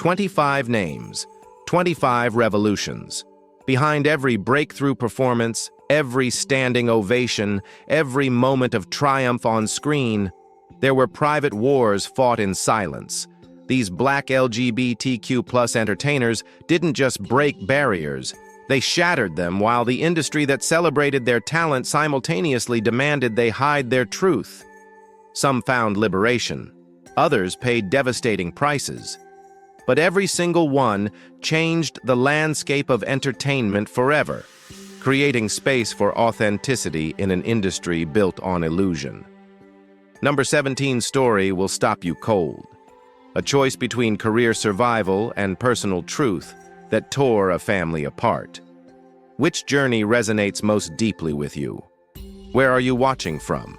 25 names, 25 revolutions. Behind every breakthrough performance, every standing ovation, every moment of triumph on screen, there were private wars fought in silence. These black LGBTQ+ entertainers didn't just break barriers, they shattered them while the industry that celebrated their talent simultaneously demanded they hide their truth. Some found liberation, others paid devastating prices. But every single one changed the landscape of entertainment forever, creating space for authenticity in an industry built on illusion. Number 17 story will stop you cold. A choice between career survival and personal truth that tore a family apart. Which journey resonates most deeply with you? Where are you watching from?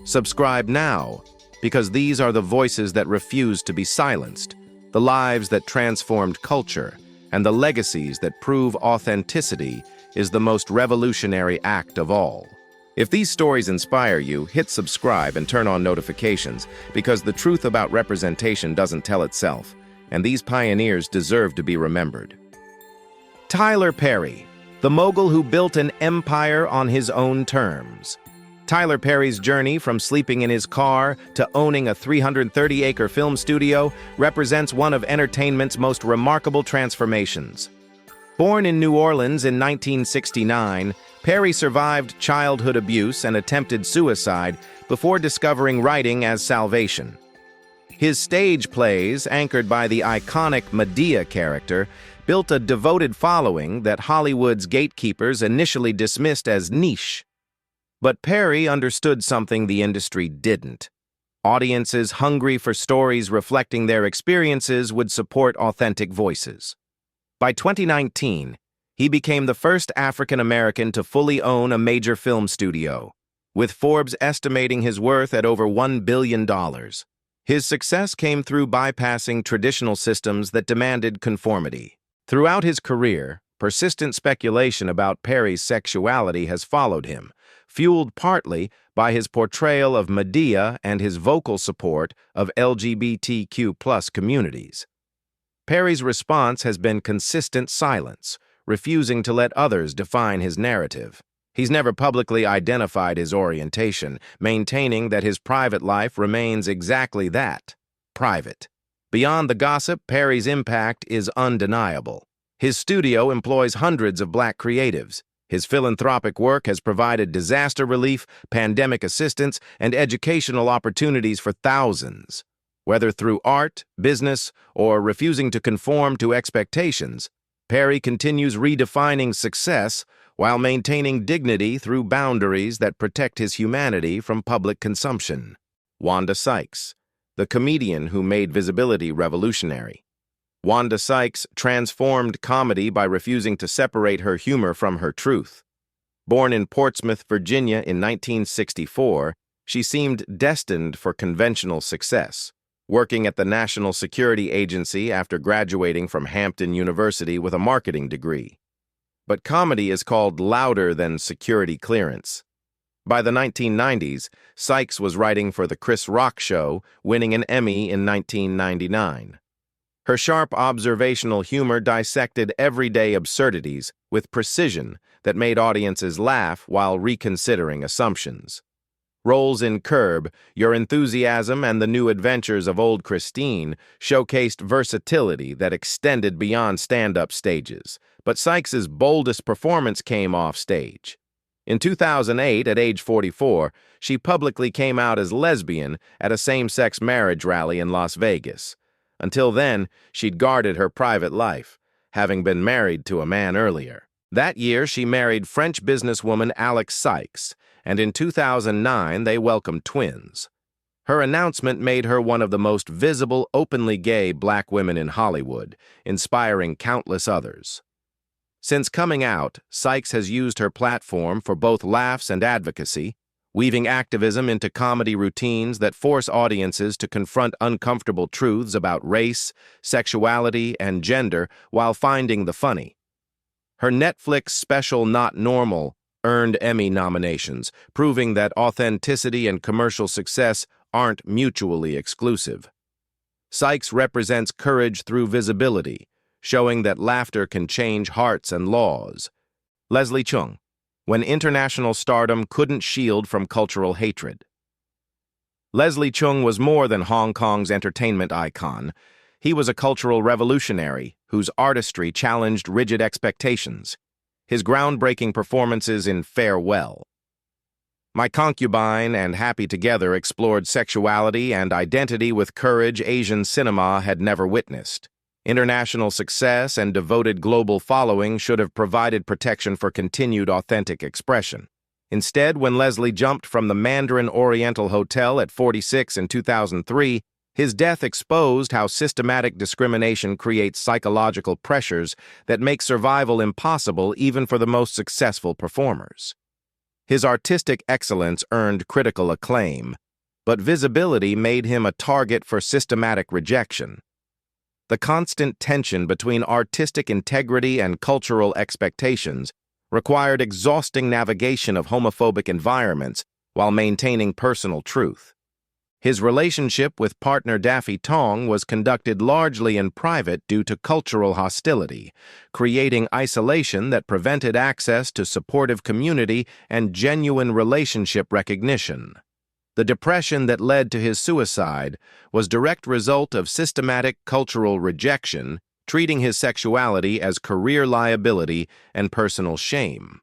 Subscribe now, because these are the voices that refuse to be silenced, the lives that transformed culture, and the legacies that prove authenticity is the most revolutionary act of all. If these stories inspire you, hit subscribe and turn on notifications, because the truth about representation doesn't tell itself, and these pioneers deserve to be remembered. Tyler Perry, the mogul who built an empire on his own terms. Tyler Perry's journey from sleeping in his car to owning a 330-acre film studio represents one of entertainment's most remarkable transformations. Born in New Orleans in 1969, Perry survived childhood abuse and attempted suicide before discovering writing as salvation. His stage plays, anchored by the iconic Madea character, built a devoted following that Hollywood's gatekeepers initially dismissed as niche. But Perry understood something the industry didn't. Audiences hungry for stories reflecting their experiences would support authentic voices. By 2019, he became the first African American to fully own a major film studio, with Forbes estimating his worth at over $1 billion. His success came through bypassing traditional systems that demanded conformity. Throughout his career, persistent speculation about Perry's sexuality has followed him, fueled partly by his portrayal of Madea and his vocal support of LGBTQ+ communities. Perry's response has been consistent silence, refusing to let others define his narrative. He's never publicly identified his orientation, maintaining that his private life remains exactly that, private. Beyond the gossip, Perry's impact is undeniable. His studio employs hundreds of black creatives. His philanthropic work has provided disaster relief, pandemic assistance, and educational opportunities for thousands. Whether through art, business, or refusing to conform to expectations, Perry continues redefining success while maintaining dignity through boundaries that protect his humanity from public consumption. Wanda Sykes, the comedian who made visibility revolutionary. Wanda Sykes transformed comedy by refusing to separate her humor from her truth. Born in Portsmouth, Virginia in 1964, she seemed destined for conventional success, working at the National Security Agency after graduating from Hampton University with a marketing degree. But comedy is called louder than security clearance. By the 1990s, Sykes was writing for The Chris Rock Show, winning an Emmy in 1999. Her sharp observational humor dissected everyday absurdities with precision that made audiences laugh while reconsidering assumptions. Roles in Curb, Your Enthusiasm, and The New Adventures of Old Christine showcased versatility that extended beyond stand-up stages, but Sykes's boldest performance came off stage. In 2008, at age 44, she publicly came out as lesbian at a same-sex marriage rally in Las Vegas. Until then, she'd guarded her private life, having been married to a man earlier. That year, she married French businesswoman Alex Sykes, and in 2009, they welcomed twins. Her announcement made her one of the most visible, openly gay black women in Hollywood, inspiring countless others. Since coming out, Sykes has used her platform for both laughs and advocacy, weaving activism into comedy routines that force audiences to confront uncomfortable truths about race, sexuality, and gender while finding the funny. Her Netflix special Not Normal earned Emmy nominations, proving that authenticity and commercial success aren't mutually exclusive. Sykes represents courage through visibility, showing that laughter can change hearts and laws. Leslie Cheung, when international stardom couldn't shield from cultural hatred. Leslie Cheung was more than Hong Kong's entertainment icon. He was a cultural revolutionary whose artistry challenged rigid expectations. His groundbreaking performances in Farewell, My Concubine, and Happy Together explored sexuality and identity with courage Asian cinema had never witnessed. International success and devoted global following should have provided protection for continued authentic expression. Instead, when Leslie jumped from the Mandarin Oriental Hotel at 46 in 2003, his death exposed how systematic discrimination creates psychological pressures that make survival impossible even for the most successful performers. His artistic excellence earned critical acclaim, but visibility made him a target for systematic rejection. The constant tension between artistic integrity and cultural expectations required exhausting navigation of homophobic environments while maintaining personal truth. His relationship with partner Daffy Tong was conducted largely in private due to cultural hostility, creating isolation that prevented access to supportive community and genuine relationship recognition. The depression that led to his suicide was a direct result of systematic cultural rejection, treating his sexuality as career liability and personal shame.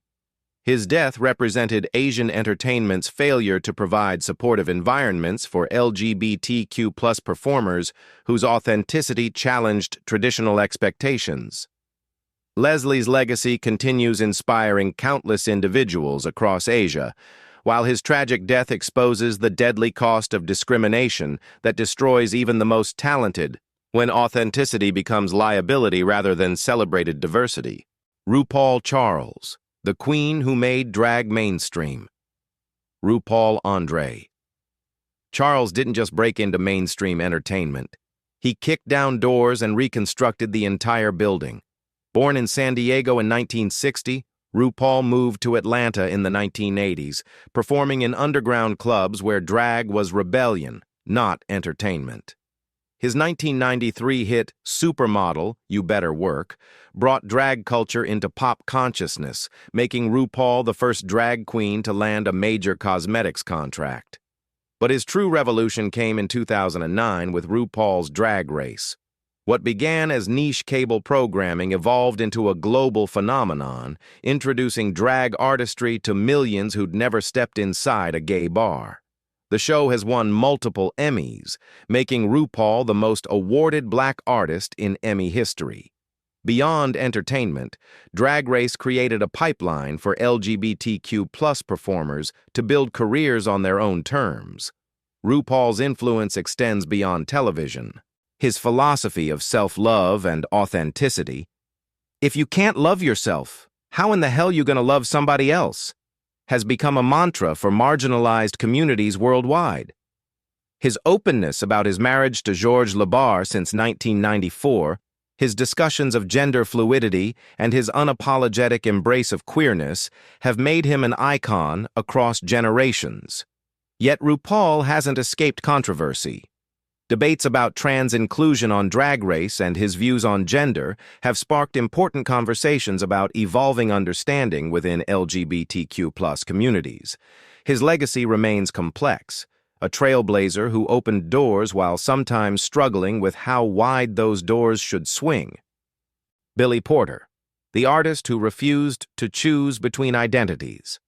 His death represented Asian entertainment's failure to provide supportive environments for LGBTQ+ performers whose authenticity challenged traditional expectations. Leslie's legacy continues inspiring countless individuals across Asia, while his tragic death exposes the deadly cost of discrimination that destroys even the most talented when authenticity becomes liability rather than celebrated diversity. RuPaul Charles, the queen who made drag mainstream. RuPaul Andre. Charles didn't just break into mainstream entertainment. He kicked down doors and reconstructed the entire building. Born in San Diego in 1960, RuPaul moved to Atlanta in the 1980s, performing in underground clubs where drag was rebellion, not entertainment. His 1993 hit, Supermodel, You Better Work, brought drag culture into pop consciousness, making RuPaul the first drag queen to land a major cosmetics contract. But his true revolution came in 2009 with RuPaul's Drag Race. What began as niche cable programming evolved into a global phenomenon, introducing drag artistry to millions who'd never stepped inside a gay bar. The show has won multiple Emmys, making RuPaul the most awarded black artist in Emmy history. Beyond entertainment, Drag Race created a pipeline for LGBTQ+ performers to build careers on their own terms. RuPaul's influence extends beyond television. His philosophy of self-love and authenticity. If you can't love yourself, how in the hell you gonna love somebody else? Has become a mantra for marginalized communities worldwide. His openness about his marriage to Georges Labar since 1994, his discussions of gender fluidity, and his unapologetic embrace of queerness have made him an icon across generations. Yet RuPaul hasn't escaped controversy. Debates about trans inclusion on Drag Race and his views on gender have sparked important conversations about evolving understanding within LGBTQ+ communities. His legacy remains complex, a trailblazer who opened doors while sometimes struggling with how wide those doors should swing. Billy Porter, the artist who refused to choose between identities.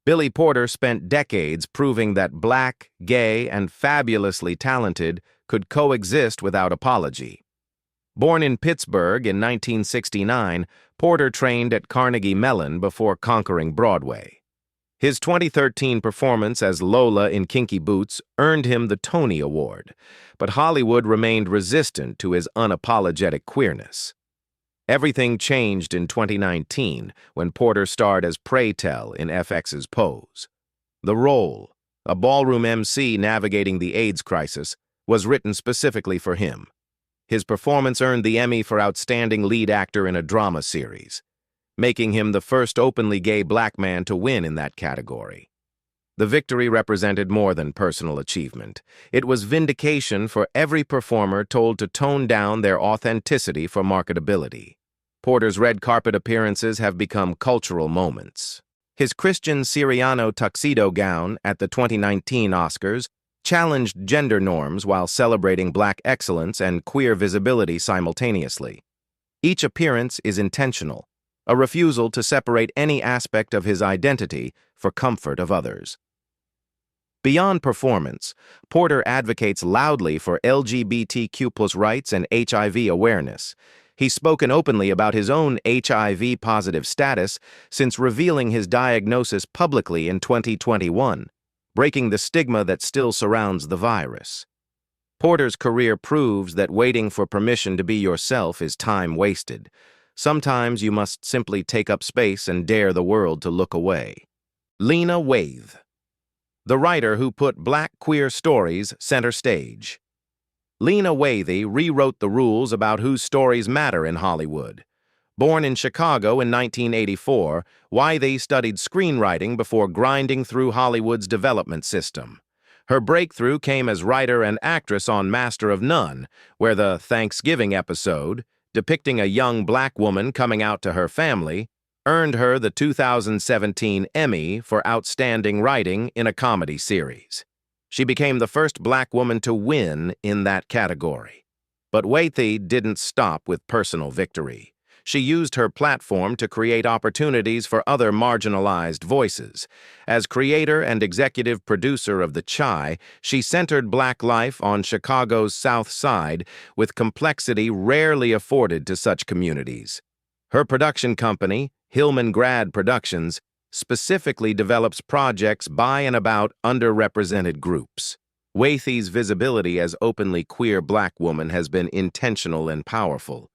Billy Porter spent decades proving that black, gay, and fabulously talented could coexist without apology. Born in Pittsburgh in 1969, Porter trained at Carnegie Mellon before conquering Broadway. His 2013 performance as Lola in Kinky Boots earned him the Tony Award, but Hollywood remained resistant to his unapologetic queerness. Everything changed in 2019 when Porter starred as Pray Tell in FX's Pose. The role, a ballroom MC navigating the AIDS crisis, was written specifically for him. His performance earned the Emmy for Outstanding Lead Actor in a Drama Series, making him the first openly gay black man to win in that category. The victory represented more than personal achievement. It was vindication for every performer told to tone down their authenticity for marketability. Porter's red carpet appearances have become cultural moments. His Christian Siriano tuxedo gown at the 2019 Oscars challenged gender norms while celebrating Black excellence and queer visibility simultaneously. Each appearance is intentional, a refusal to separate any aspect of his identity for comfort of others. Beyond performance, Porter advocates loudly for LGBTQ+ rights and HIV awareness. He's spoken openly about his own HIV-positive status since revealing his diagnosis publicly in 2021, breaking the stigma that still surrounds the virus. Porter's career proves that waiting for permission to be yourself is time wasted. Sometimes you must simply take up space and dare the world to look away. Lena Waithe, the writer who put Black queer stories center stage. Lena Waithe rewrote the rules about whose stories matter in Hollywood. Born in Chicago in 1984, Waithe studied screenwriting before grinding through Hollywood's development system. Her breakthrough came as writer and actress on Master of None, where the Thanksgiving episode, depicting a young Black woman coming out to her family, earned her the 2017 Emmy for Outstanding Writing in a Comedy Series. She became the first Black woman to win in that category. But Waithe didn't stop with personal victory. She used her platform to create opportunities for other marginalized voices. As creator and executive producer of The Chi, she centered Black life on Chicago's South Side with complexity rarely afforded to such communities. Her production company, Hillman Grad Productions, specifically develops projects by and about underrepresented groups. Waithe's visibility as openly queer Black woman has been intentional and powerful.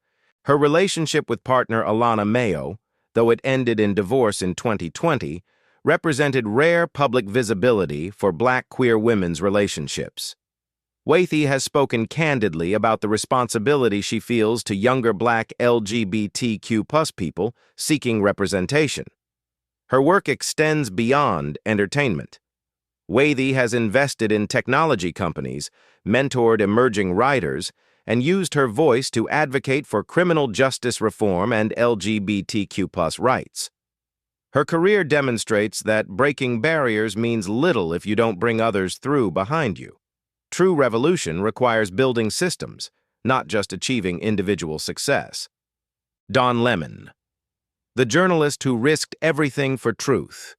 Her relationship with partner Alana Mayo, though it ended in divorce in 2020, represented rare public visibility for Black queer women's relationships. Waithe has spoken candidly about the responsibility she feels to younger Black LGBTQ+ people seeking representation. Her work extends beyond entertainment. Waithe has invested in technology companies, mentored emerging writers, and used her voice to advocate for criminal justice reform and LGBTQ+ rights. Her career demonstrates that breaking barriers means little if you don't bring others through behind you. True revolution requires building systems, not just achieving individual success. Don Lemon, the journalist who risked everything for truth.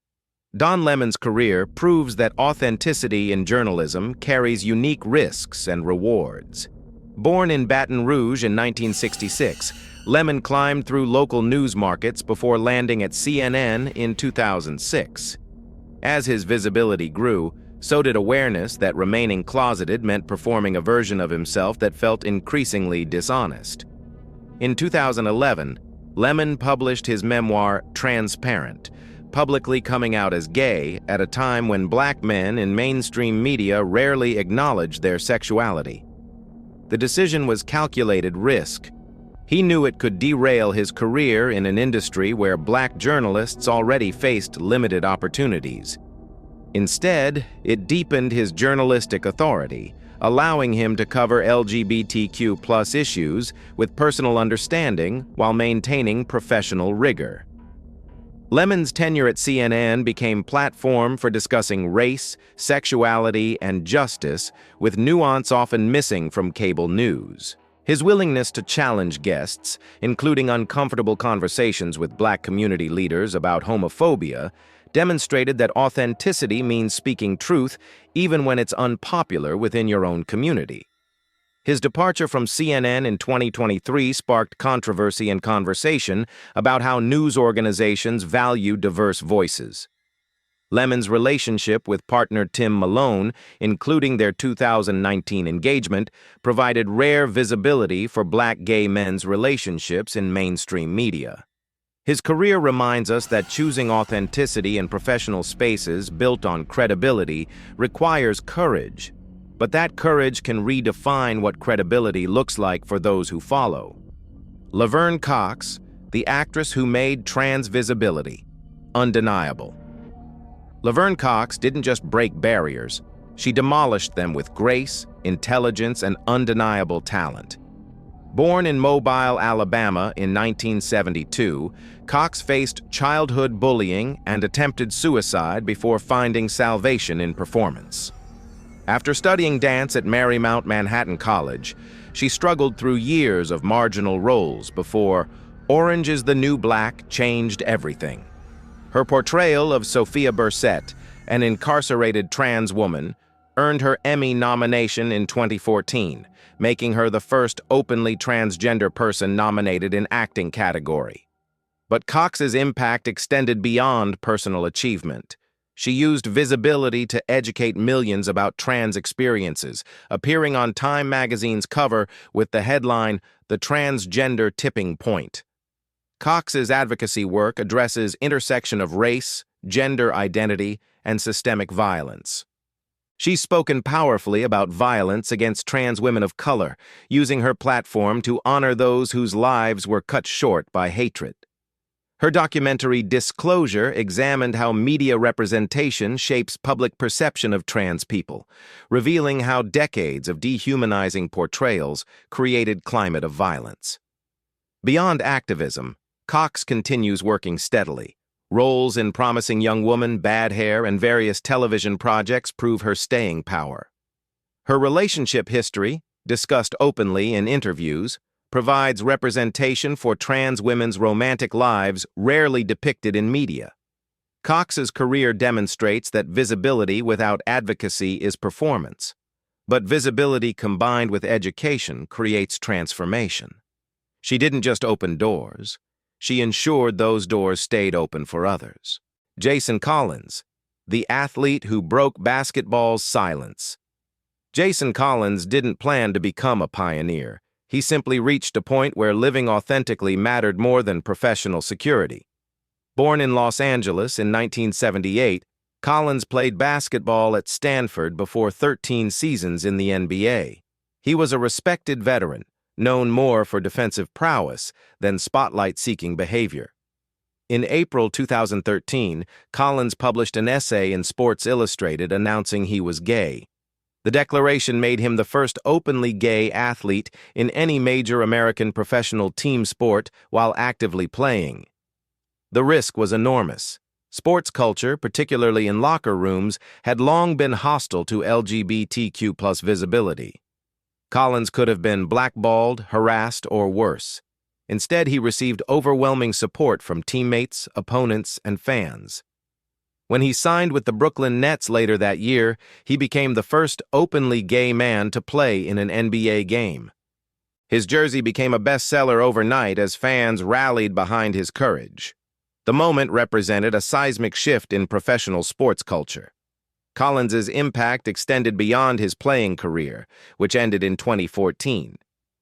Don Lemon's career proves that authenticity in journalism carries unique risks and rewards. Born in Baton Rouge in 1966, Lemon climbed through local news markets before landing at CNN in 2006. As his visibility grew, so did awareness that remaining closeted meant performing a version of himself that felt increasingly dishonest. In 2011, Lemon published his memoir, Transparent, publicly coming out as gay at a time when Black men in mainstream media rarely acknowledged their sexuality. The decision was calculated risk. He knew it could derail his career in an industry where Black journalists already faced limited opportunities. Instead, it deepened his journalistic authority, allowing him to cover LGBTQ+ issues with personal understanding while maintaining professional rigor. Lemon's tenure at CNN became platform for discussing race, sexuality, and justice, with nuance often missing from cable news. His willingness to challenge guests, including uncomfortable conversations with Black community leaders about homophobia, demonstrated that authenticity means speaking truth even when it's unpopular within your own community. His departure from CNN in 2023 sparked controversy and conversation about how news organizations value diverse voices. Lemon's relationship with partner Tim Malone, including their 2019 engagement, provided rare visibility for Black gay men's relationships in mainstream media. His career reminds us that choosing authenticity in professional spaces built on credibility requires courage, but that courage can redefine what credibility looks like for those who follow. Laverne Cox, the actress who made trans visibility undeniable. Laverne Cox didn't just break barriers, she demolished them with grace, intelligence, and undeniable talent. Born in Mobile, Alabama in 1972, Cox faced childhood bullying and attempted suicide before finding salvation in performance. After studying dance at Marymount Manhattan College, she struggled through years of marginal roles before Orange is the New Black changed everything. Her portrayal of Sophia Bursette, an incarcerated trans woman, earned her Emmy nomination in 2014, making her the first openly transgender person nominated in acting category. But Cox's impact extended beyond personal achievement. She used visibility to educate millions about trans experiences, appearing on Time magazine's cover with the headline, "The Transgender Tipping Point." Cox's advocacy work addresses intersection of race, gender identity, and systemic violence. She's spoken powerfully about violence against trans women of color, using her platform to honor those whose lives were cut short by hatred. Her documentary Disclosure examined how media representation shapes public perception of trans people, revealing how decades of dehumanizing portrayals created climate of violence. Beyond activism, Cox continues working steadily. Roles in Promising Young Woman, Bad Hair, and various television projects prove her staying power. Her relationship history, discussed openly in interviews, provides representation for trans women's romantic lives rarely depicted in media. Cox's career demonstrates that visibility without advocacy is performance, but visibility combined with education creates transformation. She didn't just open doors, she ensured those doors stayed open for others. Jason Collins, the athlete who broke basketball's silence. Jason Collins didn't plan to become a pioneer. He simply reached a point where living authentically mattered more than professional security. Born in Los Angeles in 1978, Collins played basketball at Stanford before 13 seasons in the NBA. He was a respected veteran, known more for defensive prowess than spotlight-seeking behavior. In April 2013, Collins published an essay in Sports Illustrated announcing he was gay. The declaration made him the first openly gay athlete in any major American professional team sport while actively playing. The risk was enormous. Sports culture, particularly in locker rooms, had long been hostile to LGBTQ+ visibility. Collins could have been blackballed, harassed, or worse. Instead, he received overwhelming support from teammates, opponents, and fans. When he signed with the Brooklyn Nets later that year, he became the first openly gay man to play in an NBA game. His jersey became a bestseller overnight as fans rallied behind his courage. The moment represented a seismic shift in professional sports culture. Collins's impact extended beyond his playing career, which ended in 2014.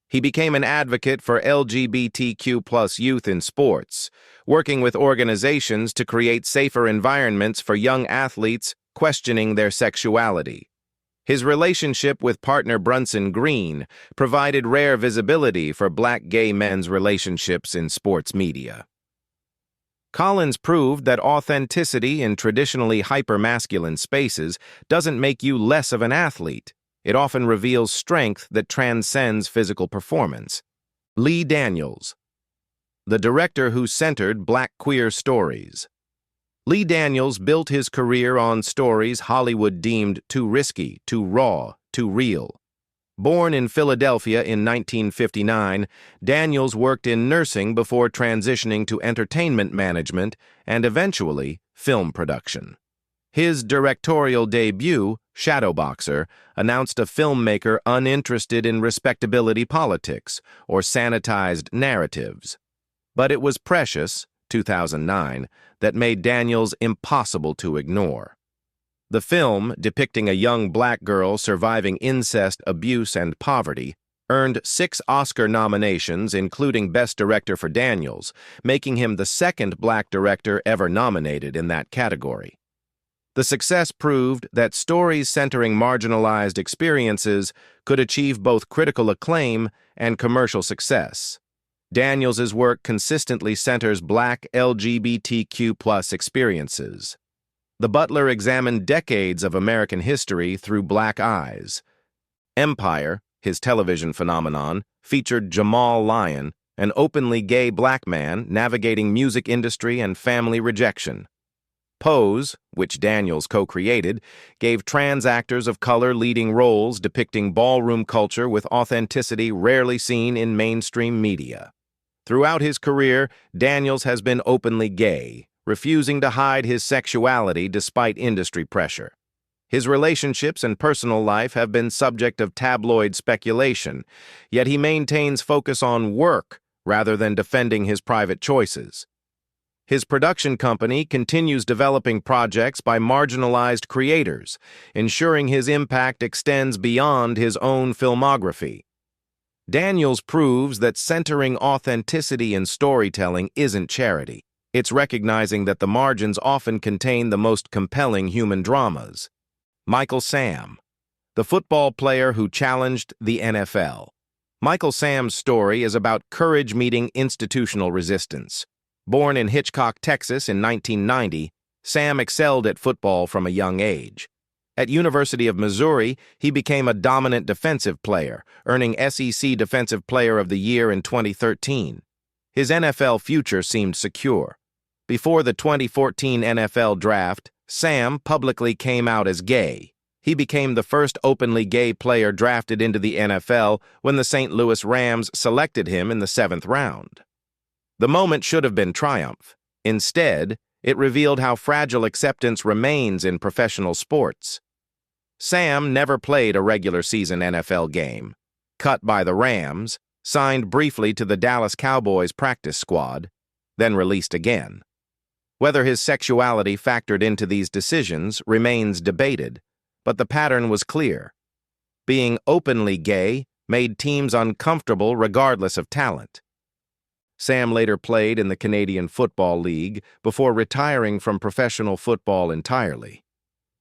He became an advocate for LGBTQ+ youth in sports, working with organizations to create safer environments for young athletes questioning their sexuality. His relationship with partner Brunson Green provided rare visibility for Black gay men's relationships in sports media. Collins proved that authenticity in traditionally hypermasculine spaces doesn't make you less of an athlete. It often reveals strength that transcends physical performance. Lee Daniels, the director who centered Black queer stories. Lee Daniels built his career on stories Hollywood deemed too risky, too raw, too real. Born in Philadelphia in 1959, Daniels worked in nursing before transitioning to entertainment management and eventually film production. His directorial debut, Shadowboxer, announced a filmmaker uninterested in respectability politics or sanitized narratives. But it was Precious, 2009, that made Daniels impossible to ignore. The film, depicting a young Black girl surviving incest, abuse, and poverty, earned 6 Oscar nominations, including Best Director for Daniels, making him the second Black director ever nominated in that category. The success proved that stories centering marginalized experiences could achieve both critical acclaim and commercial success. Daniels's work consistently centers Black LGBTQ+ experiences. The Butler examined decades of American history through black eyes. Empire, his television phenomenon, featured Jamal Lyon, an openly gay black man navigating music industry and family rejection. Pose, which Daniels co-created, gave trans actors of color leading roles depicting ballroom culture with authenticity rarely seen in mainstream media. Throughout his career, Daniels has been openly gay, refusing to hide his sexuality despite industry pressure. His relationships and personal life have been subject of tabloid speculation, yet he maintains focus on work rather than defending his private choices. His production company continues developing projects by marginalized creators, ensuring his impact extends beyond his own filmography. Daniels proves that centering authenticity in storytelling isn't charity. It's recognizing that the margins often contain the most compelling human dramas. Michael Sam, the football player who challenged the NFL. Michael Sam's story is about courage meeting institutional resistance. Born in Hitchcock, Texas in 1990, Sam excelled at football from a young age. At University of Missouri, he became a dominant defensive player, earning SEC Defensive Player of the Year in 2013. His NFL future seemed secure. Before the 2014 NFL Draft, Sam publicly came out as gay. He became the first openly gay player drafted into the NFL when the St. Louis Rams selected him in the 7th round. The moment should have been triumph. Instead, it revealed how fragile acceptance remains in professional sports. Sam never played a regular season NFL game. Cut by the Rams, signed briefly to the Dallas Cowboys practice squad, then released again. Whether his sexuality factored into these decisions remains debated, but the pattern was clear. Being openly gay made teams uncomfortable regardless of talent. Sam later played in the Canadian Football League before retiring from professional football entirely.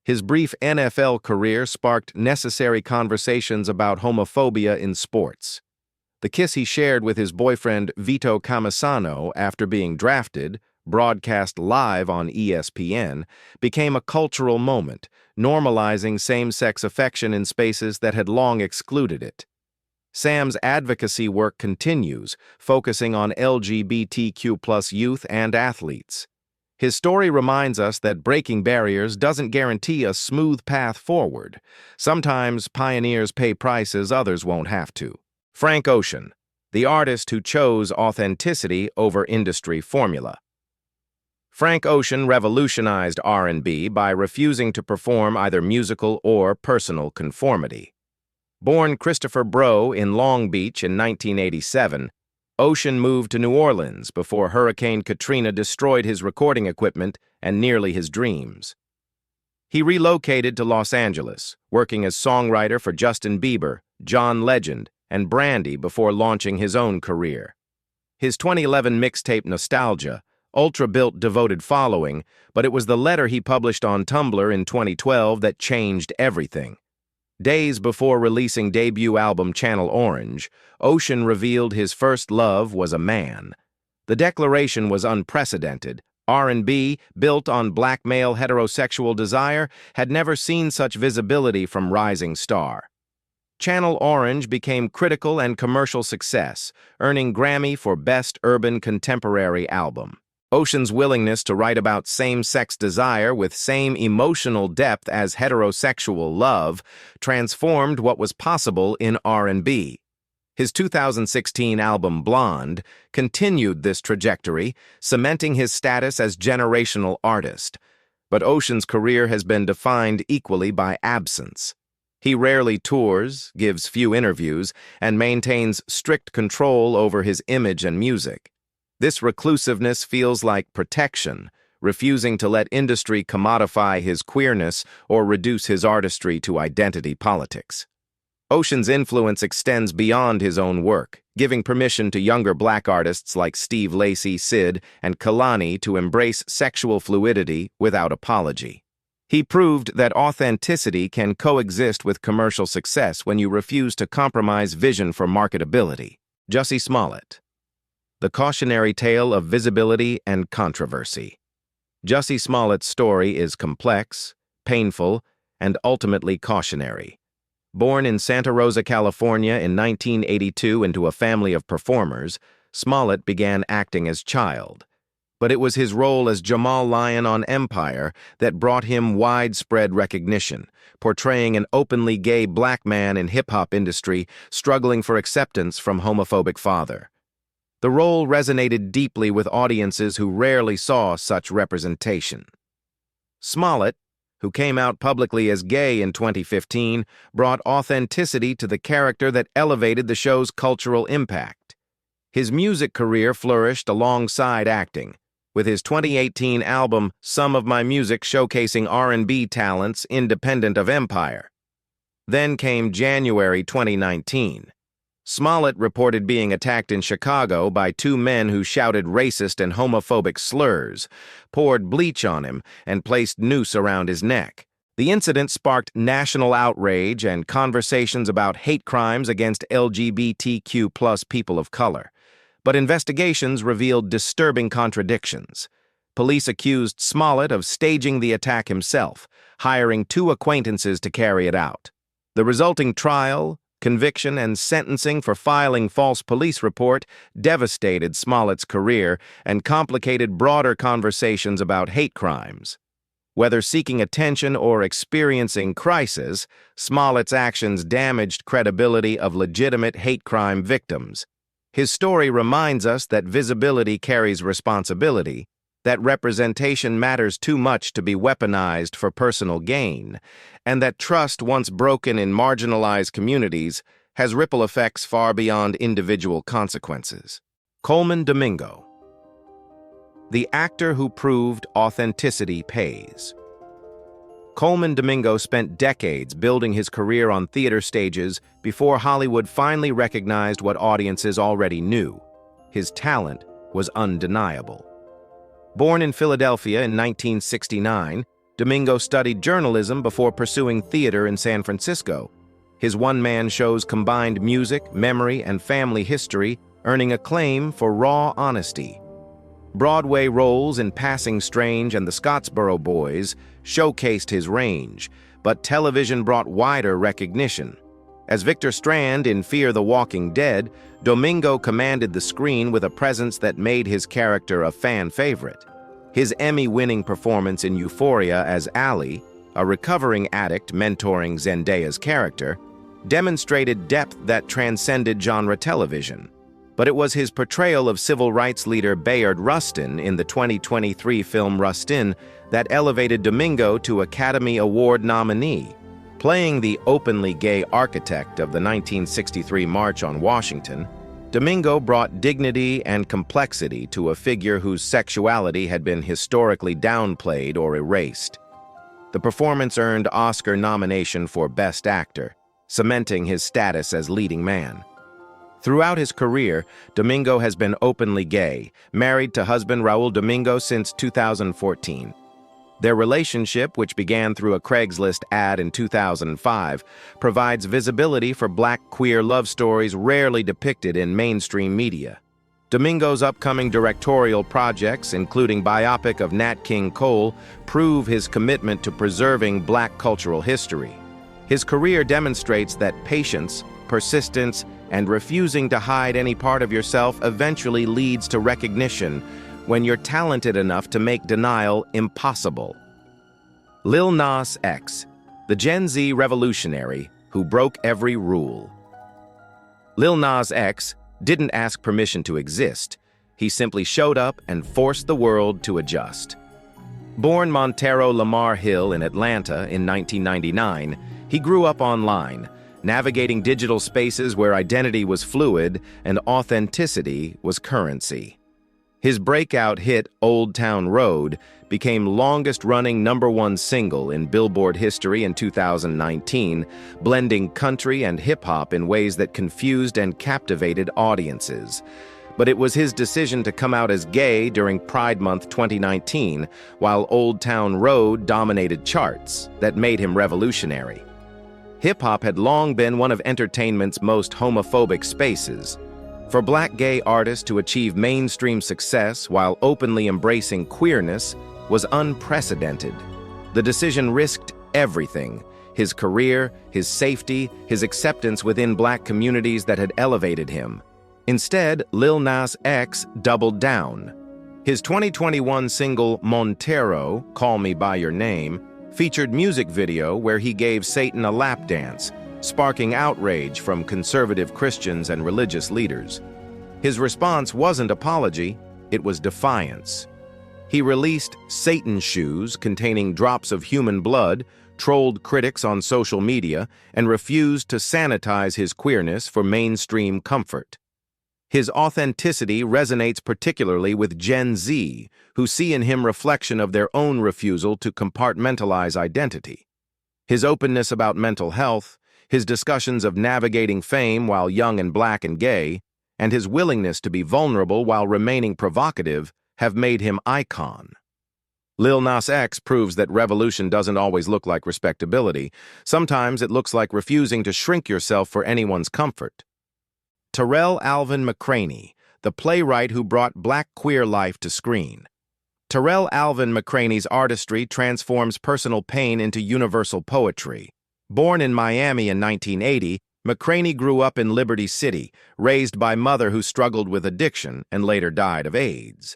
His brief NFL career sparked necessary conversations about homophobia in sports. The kiss he shared with his boyfriend Vito Camisano after being drafted, broadcast live on ESPN, became a cultural moment, normalizing same-sex affection in spaces that had long excluded it. Sam's advocacy work continues, focusing on LGBTQ+ youth and athletes. His story reminds us that breaking barriers doesn't guarantee a smooth path forward. Sometimes pioneers pay prices others won't have to. Frank Ocean, the artist who chose authenticity over industry formula. Frank Ocean revolutionized R&B by refusing to perform either musical or personal conformity. Born Christopher Brough in Long Beach in 1987, Ocean moved to New Orleans before Hurricane Katrina destroyed his recording equipment and nearly his dreams. He relocated to Los Angeles, working as songwriter for Justin Bieber, John Legend, and Brandy before launching his own career. His 2011 mixtape Nostalgia built devoted following, but it was the letter he published on Tumblr in 2012 that changed everything. Days before releasing debut album Channel Orange, Ocean revealed his first love was a man. The declaration was unprecedented. R&B, built on black male heterosexual desire, had never seen such visibility from rising star. Channel Orange became critical and commercial success, earning Grammy for Best Urban Contemporary Album. Ocean's willingness to write about same-sex desire with same emotional depth as heterosexual love transformed what was possible in R&B. His 2016 album Blonde continued this trajectory, cementing his status as generational artist. But Ocean's career has been defined equally by absence. He rarely tours, gives few interviews, and maintains strict control over his image and music. This reclusiveness feels like protection, refusing to let industry commodify his queerness or reduce his artistry to identity politics. Ocean's influence extends beyond his own work, giving permission to younger black artists like Steve Lacy, Sid, and Kehlani to embrace sexual fluidity without apology. He proved that authenticity can coexist with commercial success when you refuse to compromise vision for marketability. Jussie Smollett. The Cautionary Tale of Visibility and Controversy. Jussie Smollett's story is complex, painful, and ultimately cautionary. Born in Santa Rosa, California in 1982 into a family of performers, Smollett began acting as child. But it was his role as Jamal Lion on Empire that brought him widespread recognition, portraying an openly gay black man in hip-hop industry struggling for acceptance from homophobic father. The role resonated deeply with audiences who rarely saw such representation. Smollett, who came out publicly as gay in 2015, brought authenticity to the character that elevated the show's cultural impact. His music career flourished alongside acting, with his 2018 album Some of My Music showcasing R&B talents independent of Empire. Then came January 2019. Smollett reported being attacked in Chicago by two men who shouted racist and homophobic slurs, poured bleach on him, and placed noose around his neck. The incident sparked national outrage and conversations about hate crimes against LGBTQ+ people of color. But investigations revealed disturbing contradictions. Police accused Smollett of staging the attack himself, hiring two acquaintances to carry it out. The resulting trial, conviction, and sentencing for filing false police report devastated Smollett's career and complicated broader conversations about hate crimes. Whether seeking attention or experiencing crisis, Smollett's actions damaged credibility of legitimate hate crime victims. His story reminds us that visibility carries responsibility, that representation matters too much to be weaponized for personal gain, and that trust once broken in marginalized communities has ripple effects far beyond individual consequences. Colman Domingo, the actor who proved authenticity pays. Colman Domingo spent decades building his career on theater stages before Hollywood finally recognized what audiences already knew. His talent was undeniable. Born in Philadelphia in 1969, Domingo studied journalism before pursuing theater in San Francisco. His one-man shows combined music, memory, and family history, earning acclaim for raw honesty. Broadway roles in Passing Strange and The Scottsboro Boys showcased his range, but television brought wider recognition. As Victor Strand in Fear the Walking Dead, Domingo commanded the screen with a presence that made his character a fan favorite. His Emmy-winning performance in Euphoria as Allie, a recovering addict mentoring Zendaya's character, demonstrated depth that transcended genre television. But it was his portrayal of civil rights leader Bayard Rustin in the 2023 film Rustin that elevated Domingo to Academy Award nominee. Playing the openly gay architect of the 1963 March on Washington, Domingo brought dignity and complexity to a figure whose sexuality had been historically downplayed or erased. The performance earned Oscar nomination for Best Actor, cementing his status as leading man. Throughout his career, Domingo has been openly gay, married to husband Rupaul Domingo since 2014. Their relationship, which began through a Craigslist ad in 2005, provides visibility for black queer love stories rarely depicted in mainstream media. Domingo's upcoming directorial projects, including biopic of Nat King Cole, prove his commitment to preserving black cultural history. His career demonstrates that patience, persistence, and refusing to hide any part of yourself eventually leads to recognition when you're talented enough to make denial impossible. Lil Nas X, the Gen Z revolutionary who broke every rule. Lil Nas X didn't ask permission to exist. He simply showed up and forced the world to adjust. Born Montero Lamar Hill in Atlanta in 1999, he grew up online, navigating digital spaces where identity was fluid and authenticity was currency. His breakout hit, Old Town Road, became longest-running #1 single in Billboard history in 2019, blending country and hip-hop in ways that confused and captivated audiences. But it was his decision to come out as gay during Pride Month 2019, while Old Town Road dominated charts, that made him revolutionary. Hip-hop had long been one of entertainment's most homophobic spaces. For black gay artists to achieve mainstream success while openly embracing queerness was unprecedented. The decision risked everything: his career, his safety, his acceptance within black communities that had elevated him. Instead, Lil Nas X doubled down. His 2021 single, Montero, Call Me By Your Name, featured music video where he gave Satan a lap dance, sparking outrage from conservative Christians and religious leaders. His response wasn't apology, it was defiance. He released Satan Shoes containing drops of human blood, trolled critics on social media, and refused to sanitize his queerness for mainstream comfort. His authenticity resonates particularly with Gen Z, who see in him reflection of their own refusal to compartmentalize identity. His openness about mental health, his discussions of navigating fame while young and black and gay, and his willingness to be vulnerable while remaining provocative have made him icon. Lil Nas X proves that revolution doesn't always look like respectability. Sometimes it looks like refusing to shrink yourself for anyone's comfort. Tarell Alvin McCraney, the playwright who brought black queer life to screen. Tarell Alvin McCraney's artistry transforms personal pain into universal poetry. Born in Miami in 1980, McCraney grew up in Liberty City, raised by mother who struggled with addiction and later died of AIDS.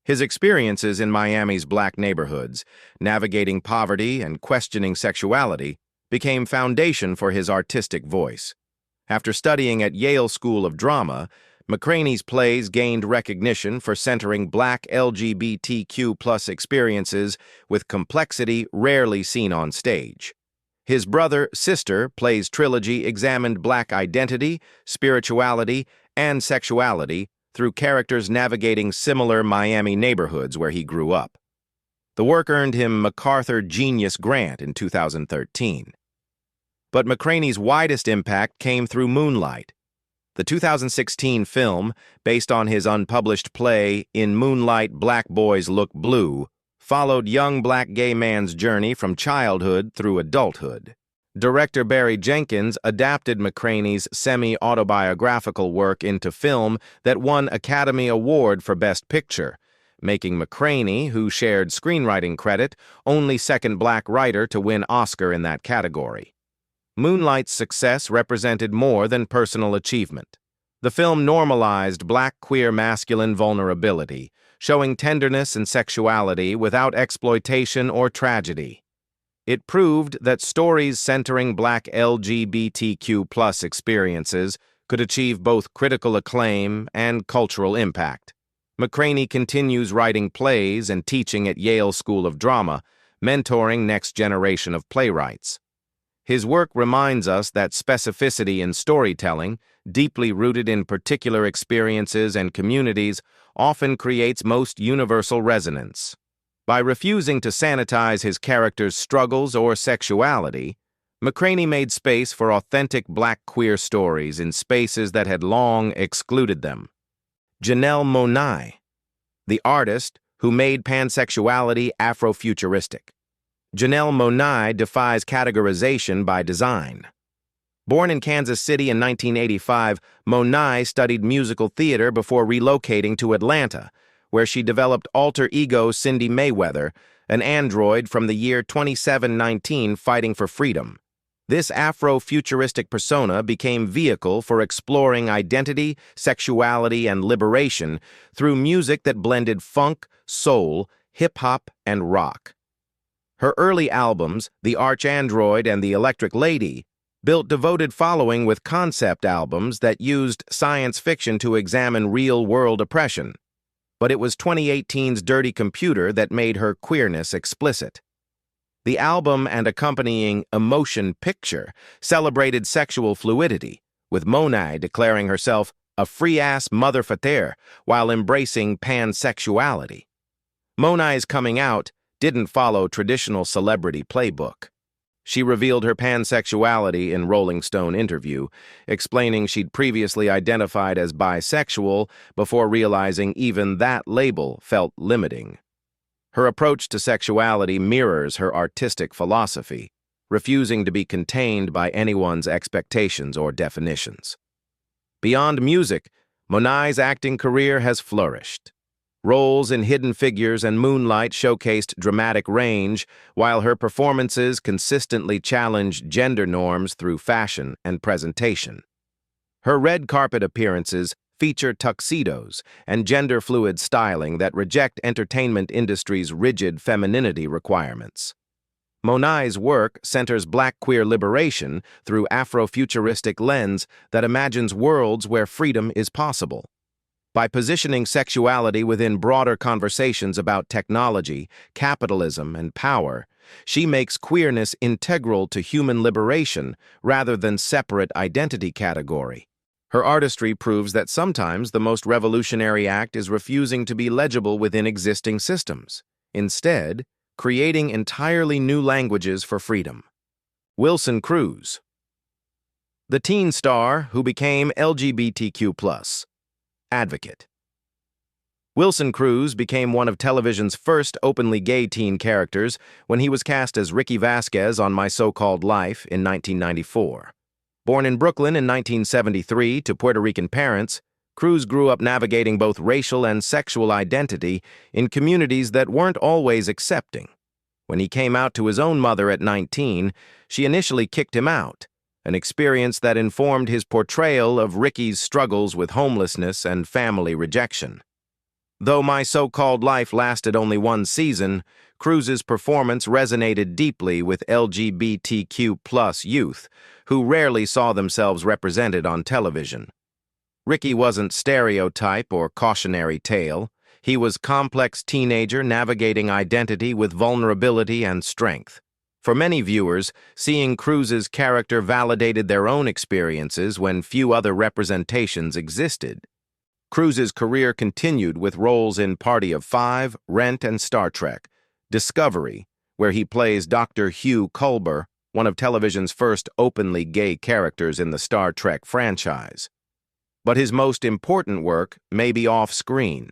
His experiences in Miami's black neighborhoods, navigating poverty and questioning sexuality, became foundation for his artistic voice. After studying at Yale School of Drama, McCraney's plays gained recognition for centering black LGBTQ+ experiences with complexity rarely seen on stage. His brother, Sister plays trilogy examined black identity, spirituality, and sexuality through characters navigating similar Miami neighborhoods where he grew up. The work earned him MacArthur Genius Grant in 2013. But McCraney's widest impact came through Moonlight. The 2016 film, based on his unpublished play In Moonlight, Black Boys Look Blue, followed young black gay man's journey from childhood through adulthood. Director Barry Jenkins adapted McCraney's semi-autobiographical work into film that won Academy Award for Best Picture, making McCraney, who shared screenwriting credit, only second black writer to win Oscar in that category. Moonlight's success represented more than personal achievement. The film normalized black queer masculine vulnerability, showing tenderness and sexuality without exploitation or tragedy. It proved that stories centering black LGBTQ+ experiences could achieve both critical acclaim and cultural impact. McCraney continues writing plays and teaching at Yale School of Drama, mentoring next generation of playwrights. His work reminds us that specificity in storytelling, deeply rooted in particular experiences and communities, often creates most universal resonance. By refusing to sanitize his characters' struggles or sexuality, McCraney made space for authentic black queer stories in spaces that had long excluded them. Janelle Monáe, the artist who made pansexuality Afrofuturistic. Janelle Monáe defies categorization by design. Born in Kansas City in 1985, Monáe studied musical theater before relocating to Atlanta, where she developed alter ego Cindy Mayweather, an android from the year 2719 fighting for freedom. This Afro-futuristic persona became vehicle for exploring identity, sexuality, and liberation through music that blended funk, soul, hip-hop, and rock. Her early albums, The Arch-Android and The Electric Lady, built devoted following with concept albums that used science fiction to examine real-world oppression. But it was 2018's Dirty Computer that made her queerness explicit. The album and accompanying Emotion Picture celebrated sexual fluidity, with Monáe declaring herself a free-ass mother fatère while embracing pansexuality. Monáe's coming out didn't follow traditional celebrity playbook. She revealed her pansexuality in Rolling Stone interview, explaining she'd previously identified as bisexual before realizing even that label felt limiting. Her approach to sexuality mirrors her artistic philosophy, refusing to be contained by anyone's expectations or definitions. Beyond music, Monáe's acting career has flourished. Roles in Hidden Figures and Moonlight showcased dramatic range, while her performances consistently challenged gender norms through fashion and presentation. Her red carpet appearances feature tuxedos and gender-fluid styling that reject entertainment industry's rigid femininity requirements. Monáe's work centers Black queer liberation through Afrofuturistic lens that imagines worlds where freedom is possible. By positioning sexuality within broader conversations about technology, capitalism, and power, she makes queerness integral to human liberation rather than separate identity category. Her artistry proves that sometimes the most revolutionary act is refusing to be legible within existing systems. Instead, creating entirely new languages for freedom. Wilson Cruz, the teen star who became LGBTQ+ advocate. Wilson Cruz became one of television's first openly gay teen characters when he was cast as Ricky Vasquez on My So-Called Life in 1994. Born in Brooklyn in 1973 to Puerto Rican parents, Cruz grew up navigating both racial and sexual identity in communities that weren't always accepting. When he came out to his own mother at 19, she initially kicked him out, an experience that informed his portrayal of Ricky's struggles with homelessness and family rejection. Though My So-Called Life lasted only one season, Cruz's performance resonated deeply with LGBTQ+ youth, who rarely saw themselves represented on television. Ricky wasn't stereotype or cautionary tale. He was complex teenager navigating identity with vulnerability and strength. For many viewers, seeing Cruz's character validated their own experiences when few other representations existed. Cruz's career continued with roles in Party of Five, Rent, and Star Trek, Discovery, where he plays Dr. Hugh Culber, one of television's first openly gay characters in the Star Trek franchise. But his most important work may be off-screen.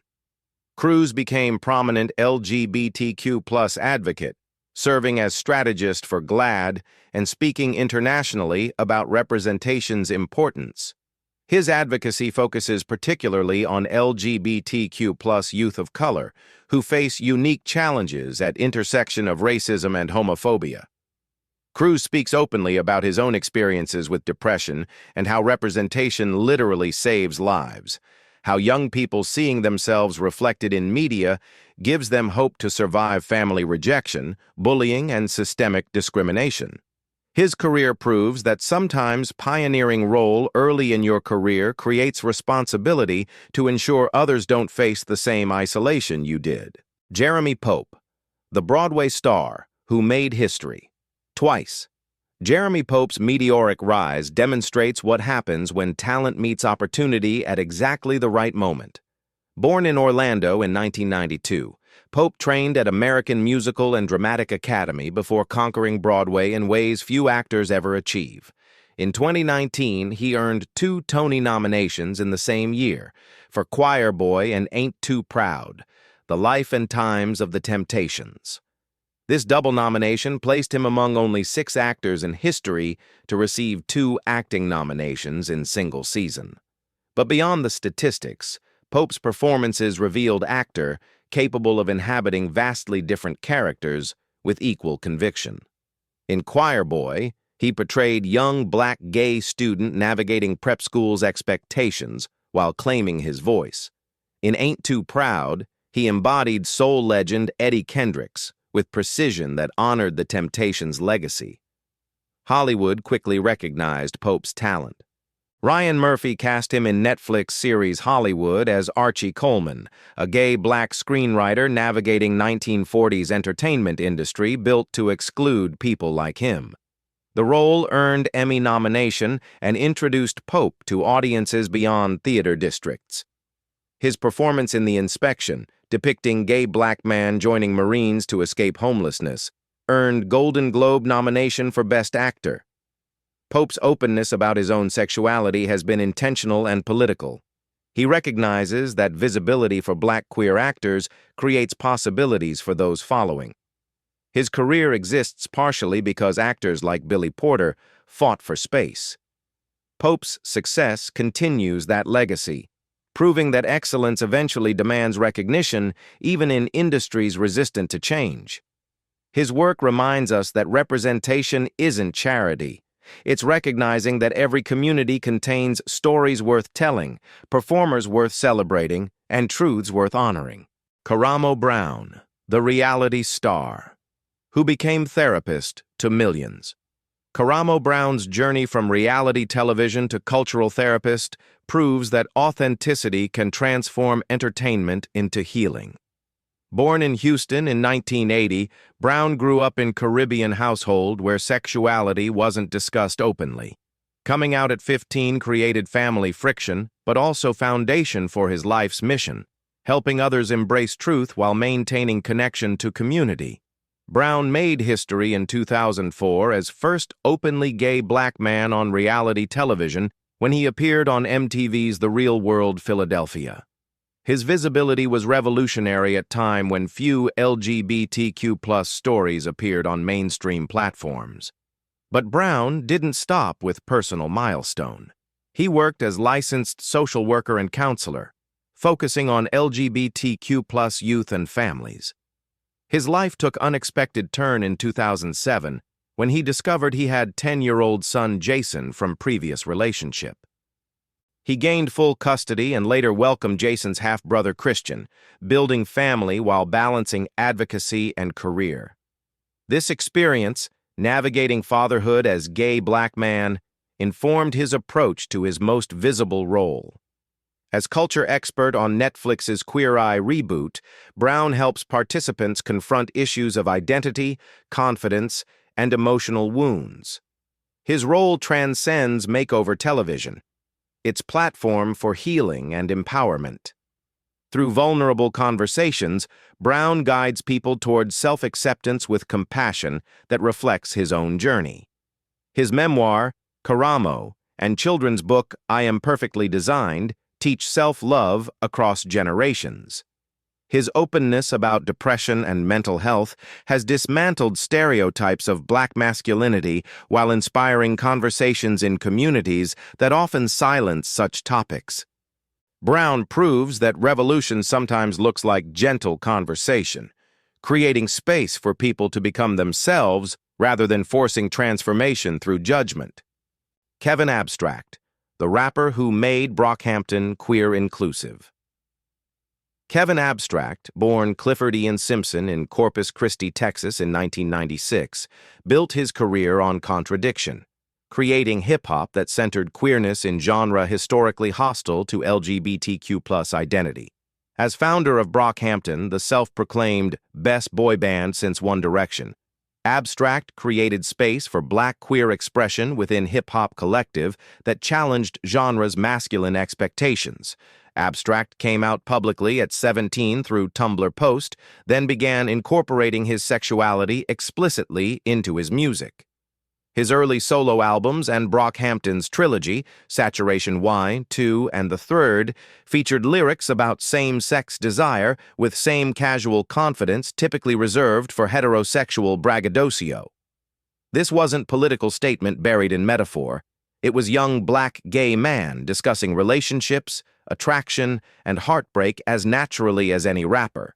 Cruz became prominent LGBTQ+ advocate, serving as strategist for GLAAD and speaking internationally about representation's importance. His advocacy focuses particularly on LGBTQ+ youth of color, who face unique challenges at intersection of racism and homophobia. Cruz speaks openly about his own experiences with depression and how representation literally saves lives, how young people seeing themselves reflected in media gives them hope to survive family rejection, bullying, and systemic discrimination. His career proves that sometimes pioneering role early in your career creates responsibility to ensure others don't face the same isolation you did. Jeremy Pope, the Broadway star who made history. Twice. Jeremy Pope's meteoric rise demonstrates what happens when talent meets opportunity at exactly the right moment. Born in Orlando in 1992, Pope trained at American Musical and Dramatic Academy before conquering Broadway in ways few actors ever achieve. In 2019, he earned 2 Tony nominations in the same year for Choir Boy and Ain't Too Proud, The Life and Times of the Temptations. This double nomination placed him among only 6 actors in history to receive 2 acting nominations in single season. But beyond the statistics, Pope's performances revealed actor capable of inhabiting vastly different characters with equal conviction. In Choir Boy, he portrayed young black gay student navigating prep school's expectations while claiming his voice. In Ain't Too Proud, he embodied soul legend Eddie Kendricks with precision that honored the Temptations' legacy. Hollywood quickly recognized Pope's talent. Ryan Murphy cast him in Netflix series Hollywood as Archie Colman, a gay black screenwriter navigating 1940s entertainment industry built to exclude people like him. The role earned Emmy nomination and introduced Pope to audiences beyond theater districts. His performance in The Inspection, depicting gay black man joining Marines to escape homelessness, earned Golden Globe nomination for Best Actor. Pope's openness about his own sexuality has been intentional and political. He recognizes that visibility for black queer actors creates possibilities for those following. His career exists partially because actors like Billy Porter fought for space. Pope's success continues that legacy, proving that excellence eventually demands recognition even in industries resistant to change. His work reminds us that representation isn't charity. It's recognizing that every community contains stories worth telling, performers worth celebrating, and truths worth honoring. Karamo Brown, the reality star, who became therapist to millions. Karamo Brown's journey from reality television to cultural therapist proves that authenticity can transform entertainment into healing. Born in Houston in 1980, Brown grew up in a Caribbean household where sexuality wasn't discussed openly. Coming out at 15 created family friction, but also foundation for his life's mission, helping others embrace truth while maintaining connection to community. Brown made history in 2004 as first openly gay black man on reality television when he appeared on MTV's The Real World Philadelphia. His visibility was revolutionary at a time when few LGBTQ+ stories appeared on mainstream platforms. But Brown didn't stop with personal milestone. He worked as licensed social worker and counselor, focusing on LGBTQ+ youth and families. His life took unexpected turn in 2007 when he discovered he had 10-year-old son Jason from previous relationship. He gained full custody and later welcomed Jason's half-brother Christian, building family while balancing advocacy and career. This experience, navigating fatherhood as gay black man, informed his approach to his most visible role. As culture expert on Netflix's Queer Eye reboot, Brown helps participants confront issues of identity, confidence, and emotional wounds. His role transcends makeover television, its platform for healing and empowerment. Through vulnerable conversations, Brown guides people towards self-acceptance with compassion that reflects his own journey. His memoir, Karamo, and children's book, I Am Perfectly Designed, teach self-love across generations. His openness about depression and mental health has dismantled stereotypes of black masculinity while inspiring conversations in communities that often silence such topics. Brown proves that revolution sometimes looks like gentle conversation, creating space for people to become themselves rather than forcing transformation through judgment. Kevin Abstract, the rapper who made Brockhampton queer inclusive. Kevin Abstract, born Clifford Ian Simpson in Corpus Christi, Texas in 1996, built his career on contradiction, creating hip-hop that centered queerness in genre historically hostile to LGBTQ+ identity. As founder of Brockhampton, the self-proclaimed best boy band since One Direction, Abstract created space for black queer expression within hip-hop collective that challenged genre's masculine expectations. Abstract came out publicly at 17 through Tumblr post, then began incorporating his sexuality explicitly into his music. His early solo albums and Brockhampton's trilogy, Saturation Y, 2, and the Third, featured lyrics about same-sex desire with same casual confidence typically reserved for heterosexual braggadocio. This wasn't political statement buried in metaphor. It was young black gay man discussing relationships, attraction, and heartbreak as naturally as any rapper.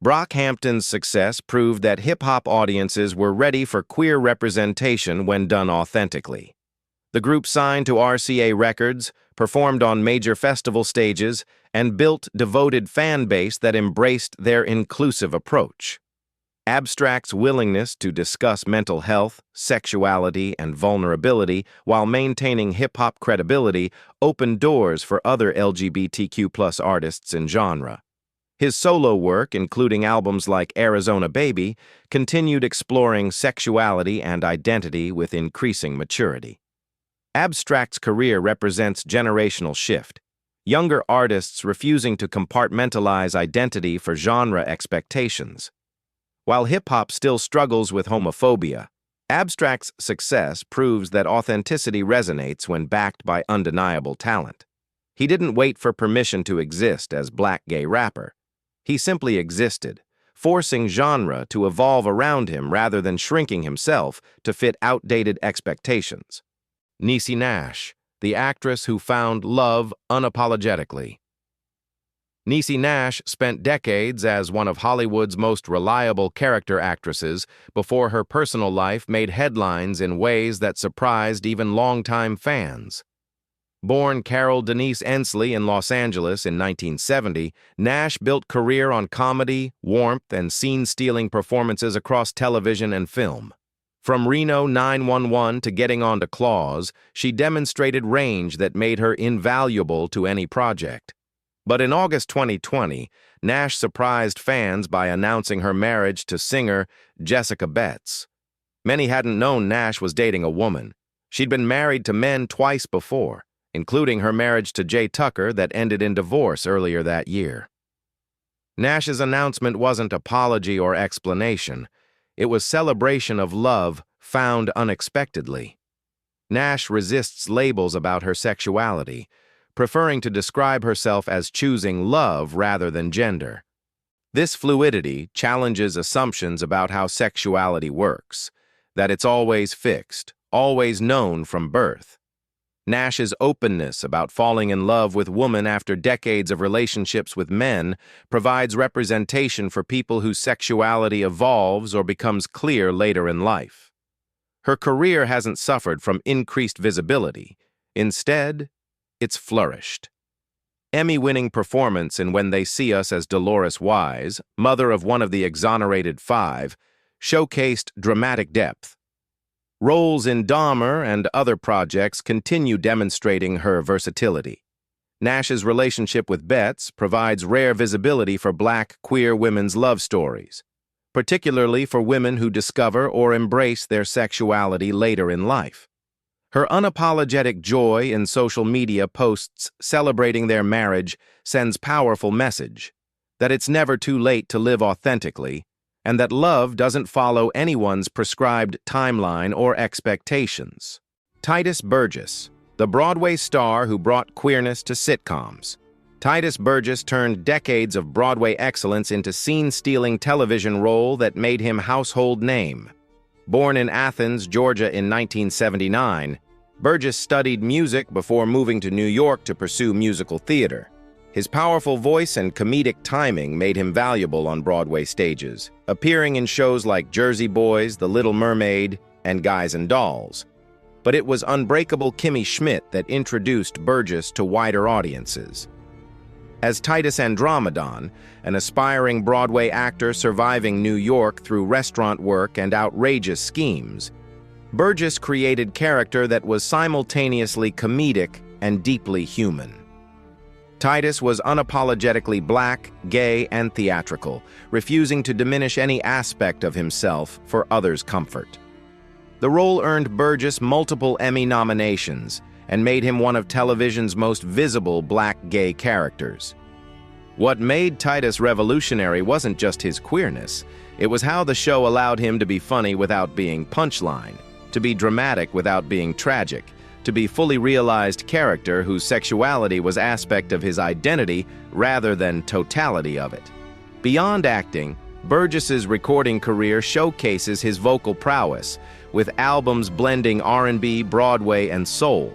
Brockhampton's success proved that hip-hop audiences were ready for queer representation when done authentically. The group signed to RCA Records, performed on major festival stages, and built a devoted fan base that embraced their inclusive approach. Abstract's willingness to discuss mental health, sexuality, and vulnerability while maintaining hip-hop credibility opened doors for other LGBTQ+ artists in genre. His solo work, including albums like Arizona Baby, continued exploring sexuality and identity with increasing maturity. Abstract's career represents generational shift, younger artists refusing to compartmentalize identity for genre expectations. While hip-hop still struggles with homophobia, Abstract's success proves that authenticity resonates when backed by undeniable talent. He didn't wait for permission to exist as black gay rapper. He simply existed, forcing genre to evolve around him rather than shrinking himself to fit outdated expectations. Niecy Nash, the actress who found love unapologetically. Niecy Nash spent decades as one of Hollywood's most reliable character actresses before her personal life made headlines in ways that surprised even longtime fans. Born Carol Denise Ensley in Los Angeles in 1970, Nash built career on comedy, warmth, and scene-stealing performances across television and film. From Reno 911 to Getting On to Claws, she demonstrated range that made her invaluable to any project. But in August 2020, Nash surprised fans by announcing her marriage to singer Jessica Betts. Many hadn't known Nash was dating a woman. She'd been married to men twice before, including her marriage to Jay Tucker that ended in divorce earlier that year. Nash's announcement wasn't apology or explanation. It was celebration of love found unexpectedly. Nash resists labels about her sexuality, preferring to describe herself as choosing love rather than gender. This fluidity challenges assumptions about how sexuality works, that it's always fixed, always known from birth. Nash's openness about falling in love with women after decades of relationships with men provides representation for people whose sexuality evolves or becomes clear later in life. Her career hasn't suffered from increased visibility. Instead, it's flourished. Emmy-winning performance in When They See Us as Dolores Wise, mother of one of the exonerated five, showcased dramatic depth. Roles in Dahmer and other projects continue demonstrating her versatility. Nash's relationship with Betts provides rare visibility for Black queer women's love stories, particularly for women who discover or embrace their sexuality later in life. Her unapologetic joy in social media posts celebrating their marriage sends powerful message that it's never too late to live authentically, and that love doesn't follow anyone's prescribed timeline or expectations. Tituss Burgess, the Broadway star who brought queerness to sitcoms. Tituss Burgess turned decades of Broadway excellence into scene-stealing television role that made him household name. Born in Athens, Georgia in 1979, Burgess studied music before moving to New York to pursue musical theater. His powerful voice and comedic timing made him valuable on Broadway stages, appearing in shows like Jersey Boys, The Little Mermaid, and Guys and Dolls. But it was Unbreakable Kimmy Schmidt that introduced Burgess to wider audiences. As Titus Andromedon, an aspiring Broadway actor surviving New York through restaurant work and outrageous schemes, Burgess created character that was simultaneously comedic and deeply human. Titus was unapologetically Black, gay, and theatrical, refusing to diminish any aspect of himself for others' comfort. The role earned Burgess multiple Emmy nominations and made him one of television's most visible Black gay characters. What made Titus revolutionary wasn't just his queerness, it was how the show allowed him to be funny without being punchline, to be dramatic without being tragic, to be fully realized character whose sexuality was aspect of his identity rather than totality of it. Beyond acting, Burgess's recording career showcases his vocal prowess, with albums blending R&B, Broadway, and soul.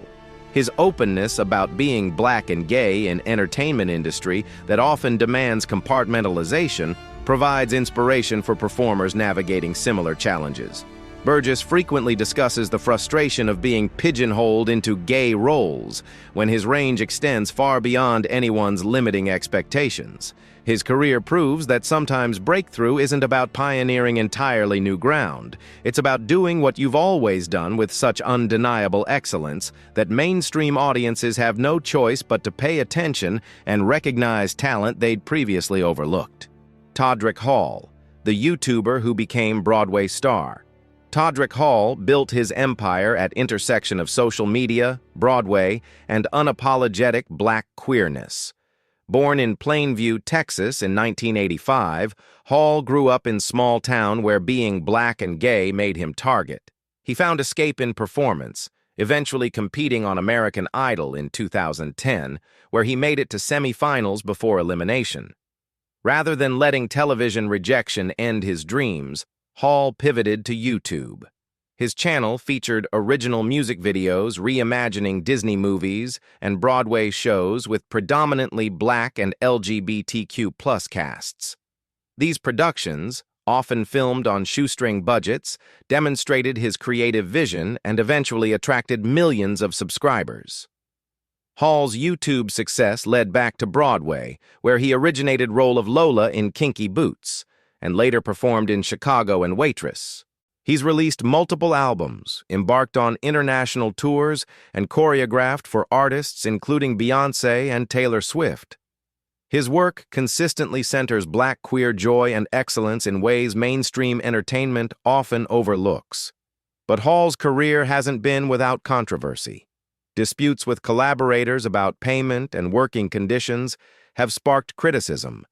His openness about being Black and gay in entertainment industry that often demands compartmentalization provides inspiration for performers navigating similar challenges. Burgess frequently discusses the frustration of being pigeonholed into gay roles when his range extends far beyond anyone's limiting expectations. His career proves that sometimes breakthrough isn't about pioneering entirely new ground. It's about doing what you've always done with such undeniable excellence that mainstream audiences have no choice but to pay attention and recognize talent they'd previously overlooked. Todrick Hall, the YouTuber who became Broadway star. Todrick Hall built his empire at intersection of social media, Broadway, and unapologetic Black queerness. Born in Plainview, Texas in 1985, Hall grew up in small town where being Black and gay made him target. He found escape in performance, eventually competing on American Idol in 2010, where he made it to semifinals before elimination. Rather than letting television rejection end his dreams, Hall pivoted to YouTube. His channel featured original music videos reimagining Disney movies and Broadway shows with predominantly Black and LGBTQ+ casts. These productions, often filmed on shoestring budgets, demonstrated his creative vision and eventually attracted millions of subscribers. Hall's YouTube success led back to Broadway, where he originated role of Lola in Kinky Boots, and later performed in Chicago and Waitress. He's released multiple albums, embarked on international tours, and choreographed for artists including Beyoncé and Taylor Swift. His work consistently centers Black queer joy and excellence in ways mainstream entertainment often overlooks. But Hall's career hasn't been without controversy. Disputes with collaborators about payment and working conditions have sparked criticism,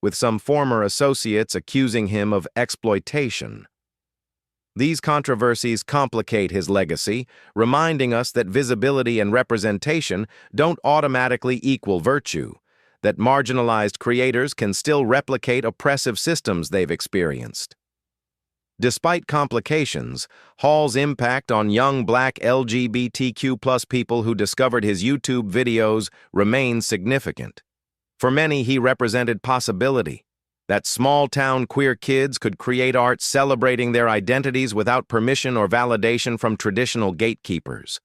with some former associates accusing him of exploitation. These controversies complicate his legacy, reminding us that visibility and representation don't automatically equal virtue, that marginalized creators can still replicate oppressive systems they've experienced. Despite complications, Hall's impact on young Black LGBTQ+ people who discovered his YouTube videos remains significant. For many, he represented possibility, that small-town queer kids could create art celebrating their identities without permission or validation from traditional gatekeepers.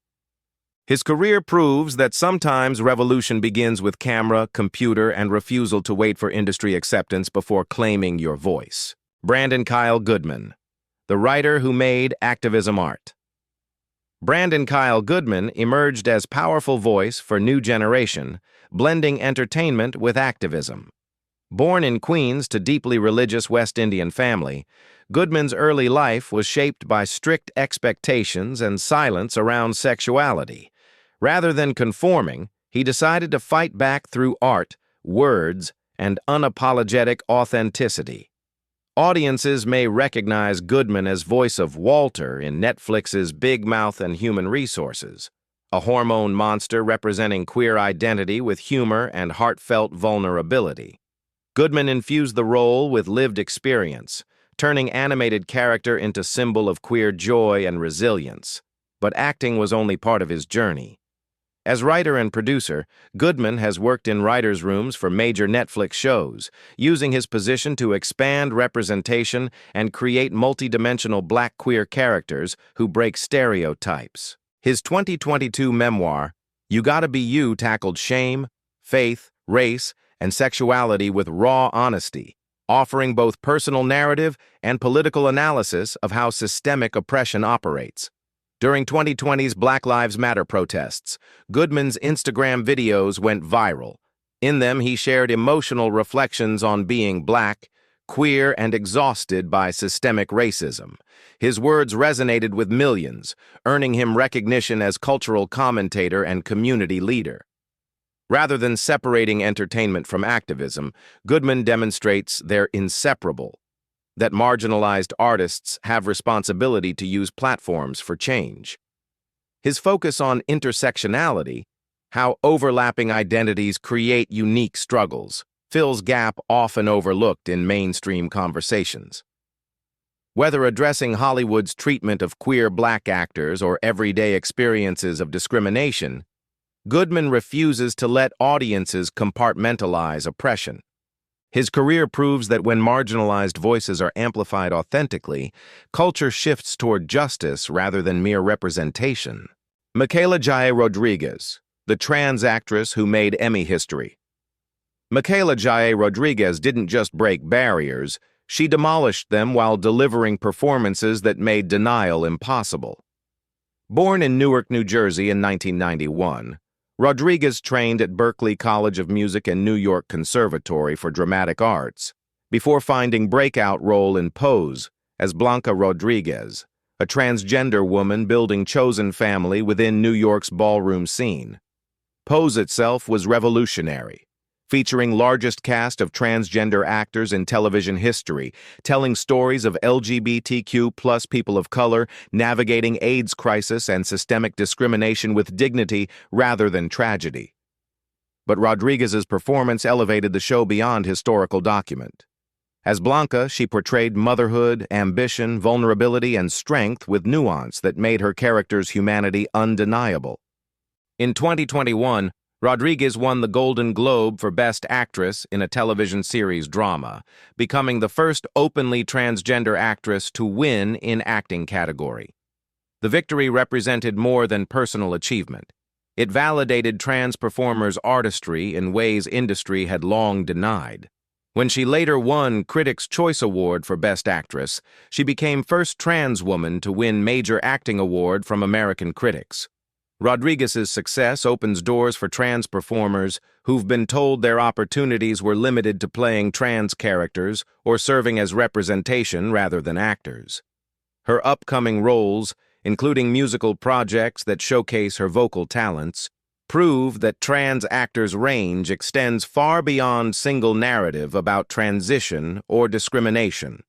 His career proves that sometimes revolution begins with camera, computer, and refusal to wait for industry acceptance before claiming your voice. Brandon Kyle Goodman, the writer who made activism art. Brandon Kyle Goodman emerged as powerful voice for new generation, blending entertainment with activism. Born in Queens to deeply religious West Indian family, Goodman's early life was shaped by strict expectations and silence around sexuality. Rather than conforming, he decided to fight back through art, words, and unapologetic authenticity. Audiences may recognize Goodman as voice of Walter in Netflix's Big Mouth and Human Resources, a hormone monster representing queer identity with humor and heartfelt vulnerability. Goodman infused the role with lived experience, turning animated character into symbol of queer joy and resilience. But acting was only part of his journey. As writer and producer, Goodman has worked in writers' rooms for major Netflix shows, using his position to expand representation and create multidimensional Black queer characters who break stereotypes. His 2022 memoir, You Gotta Be You, tackled shame, faith, race, and sexuality with raw honesty, offering both personal narrative and political analysis of how systemic oppression operates. During 2020's Black Lives Matter protests, Goodman's Instagram videos went viral. In them, he shared emotional reflections on being Black, queer, and exhausted by systemic racism. His words resonated with millions, earning him recognition as cultural commentator and community leader. Rather than separating entertainment from activism, Goodman demonstrates they're inseparable, that marginalized artists have responsibility to use platforms for change. His focus on intersectionality, how overlapping identities create unique struggles, fills gap often overlooked in mainstream conversations. Whether addressing Hollywood's treatment of queer Black actors or everyday experiences of discrimination, Goodman refuses to let audiences compartmentalize oppression. His career proves that when marginalized voices are amplified authentically, culture shifts toward justice rather than mere representation. Michaela Rodriguez, the trans actress who made Emmy history. Michaela Rodriguez didn't just break barriers, she demolished them while delivering performances that made denial impossible. Born in Newark, New Jersey in 1991, Rodriguez trained at Berklee College of Music and New York Conservatory for Dramatic Arts, before finding breakout role in Pose as Blanca Rodriguez, a transgender woman building chosen family within New York's ballroom scene. Pose itself was revolutionary, featuring largest cast of transgender actors in television history, telling stories of LGBTQ+ people of color navigating AIDS crisis and systemic discrimination with dignity rather than tragedy. But Rodriguez's performance elevated the show beyond historical document. As Blanca, she portrayed motherhood, ambition, vulnerability, and strength with nuance that made her character's humanity undeniable. In 2021, Rodriguez won the Golden Globe for Best Actress in a television series drama, becoming the first openly transgender actress to win in acting category. The victory represented more than personal achievement. It validated trans performers' artistry in ways industry had long denied. When she later won Critics' Choice Award for Best Actress, she became first trans woman to win major acting award from American critics. Rodriguez's success opens doors for trans performers who've been told their opportunities were limited to playing trans characters or serving as representation rather than actors. Her upcoming roles, including musical projects that showcase her vocal talents, prove that trans actors' range extends far beyond single narrative about transition or discrimination.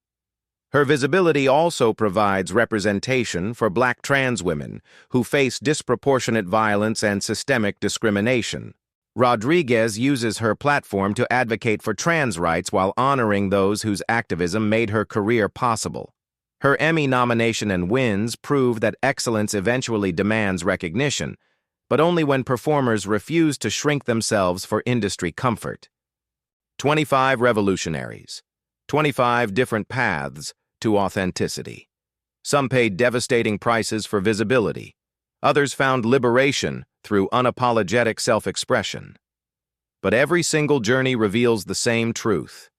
Her visibility also provides representation for Black trans women who face disproportionate violence and systemic discrimination. Rodriguez uses her platform to advocate for trans rights while honoring those whose activism made her career possible. Her Emmy nomination and wins prove that excellence eventually demands recognition, but only when performers refuse to shrink themselves for industry comfort. 25 revolutionaries. 25 different paths to authenticity. Some paid devastating prices for visibility. Others found liberation through unapologetic self-expression. But every single journey reveals the same truth,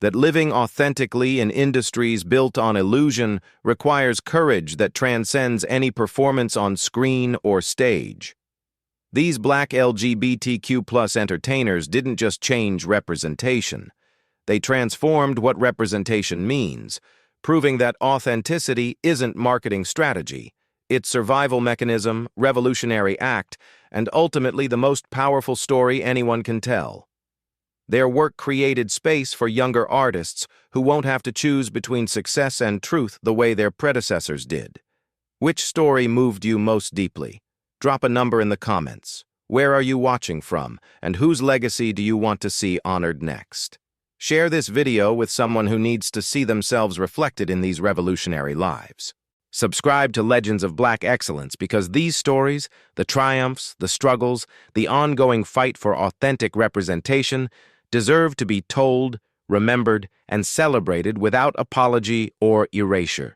that living authentically in industries built on illusion requires courage that transcends any performance on screen or stage. These Black LGBTQ+ entertainers didn't just change representation. They transformed what representation means, proving that authenticity isn't marketing strategy. It's survival mechanism, revolutionary act, and ultimately the most powerful story anyone can tell. Their work created space for younger artists who won't have to choose between success and truth the way their predecessors did. Which story moved you most deeply? Drop a number in the comments. Where are you watching from, and whose legacy do you want to see honored next? Share this video with someone who needs to see themselves reflected in these revolutionary lives. Subscribe to Legends of Black Excellence because these stories, the triumphs, the struggles, the ongoing fight for authentic representation, deserve to be told, remembered, and celebrated without apology or erasure.